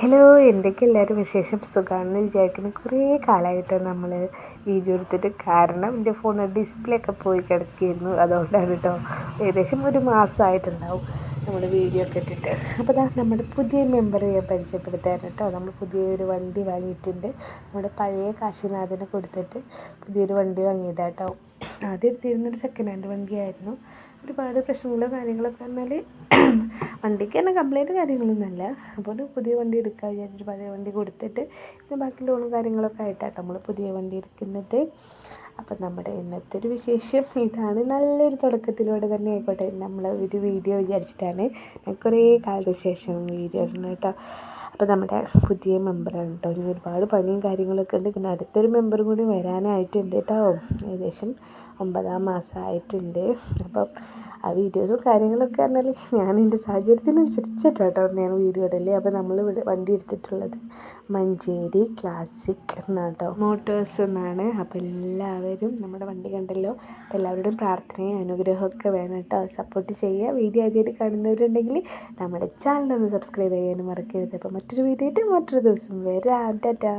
Hello, എന്തൊക്കെ എല്ലാവരും വിശേഷം? സുഖമാണെന്ന് വിചാരിക്കുന്നു. കുറേ കാലമായിട്ട് നമ്മൾ വീഡിയോ എടുത്തിട്ട്, കാരണം എൻ്റെ ഫോണിൽ ഡിസ്പ്ലേ ഒക്കെ പോയി കിടക്കുകയായിരുന്നു. അതുകൊണ്ടാണ് കേട്ടോ. ഏകദേശം ഒരു മാസമായിട്ടുണ്ടാവും നമ്മൾ വീഡിയോ ഒക്കെ ഇട്ടിട്ട്. അപ്പോൾ നമ്മുടെ പുതിയ മെമ്പറെ ഞാൻ പരിചയപ്പെടുത്താൻ കേട്ടോ. നമ്മൾ പുതിയൊരു വണ്ടി വാങ്ങിയിട്ടുണ്ട്. നമ്മുടെ പഴയ കാശിനാഥനെ കൊടുത്തിട്ട് പുതിയൊരു വണ്ടി വാങ്ങിയതാട്ടോ. ആദ്യം എടുത്തിരുന്നൊരു സെക്കൻഡ് ഹാൻഡ് വണ്ടിയായിരുന്നു. ഒരുപാട് പ്രശ്നങ്ങളും കാര്യങ്ങളൊക്കെ പറഞ്ഞാൽ വണ്ടിക്ക് തന്നെ കംപ്ലൈൻറ്റ് കാര്യങ്ങളൊന്നുമല്ല. അപ്പോൾ ഒരു പുതിയ വണ്ടി എടുക്കാൻ വിചാരിച്ചിട്ട് പഴയ വണ്ടി കൊടുത്തിട്ട് പിന്നെ ബാക്കി ലോണും കാര്യങ്ങളൊക്കെ ആയിട്ടാണ് നമ്മൾ പുതിയ വണ്ടി എടുക്കുന്നത്. അപ്പം നമ്മുടെ ഇന്നത്തെ ഒരു വിശേഷം ഇതാണ്. നല്ലൊരു തുടക്കത്തിലൂടെ തന്നെ ആയിക്കോട്ടെ നമ്മൾ ഒരു വീഡിയോ വിചാരിച്ചിട്ടാണ്. ഞാൻ കുറേ കാലത്തിന് ശേഷം വീഡിയോ ഇടുന്നത് കേട്ടോ. അപ്പോൾ നമ്മുടെ പുതിയ മെമ്പറാണ് കേട്ടോ. ഇനി ഒരുപാട് പണിയും കാര്യങ്ങളൊക്കെ ഉണ്ട്. പിന്നെ അടുത്തൊരു മെമ്പർ കൂടി വരാനായിട്ടുണ്ട് കേട്ടോ. ഏകദേശം 9-ാം മാസമായിട്ടുണ്ട്. അപ്പം ആ വീഡിയോസും കാര്യങ്ങളൊക്കെ പറഞ്ഞാൽ ഞാൻ എൻ്റെ സാഹചര്യത്തിനനുസരിച്ചിട്ടോ ഞാൻ വീഡിയോ ഇടല്ലേ. അപ്പോൾ നമ്മൾ വണ്ടി എടുത്തിട്ടുള്ളത് മഞ്ചേരി ക്ലാസിക് എന്നാട്ടോ, മോട്ടോഴ്സ് എന്നാണ്. അപ്പോൾ എല്ലാവരും നമ്മുടെ വണ്ടി കണ്ടല്ലോ. അപ്പോൾ എല്ലാവരുടെയും പ്രാർത്ഥനയും അനുഗ്രഹമൊക്കെ വേണം കേട്ടോ. സപ്പോർട്ട് ചെയ്യുക. വീഡിയോ ആദ്യമായിട്ട് കാണുന്നവരുണ്ടെങ്കിൽ നമ്മുടെ ചാനലൊന്ന് സബ്സ്ക്രൈബ് ചെയ്യാനും മറക്കരുത്. അപ്പോൾ മറ്റൊരു വീഡിയോ ആയിട്ട് മറ്റൊരു ദിവസം വരാം. ടാറ്റാ.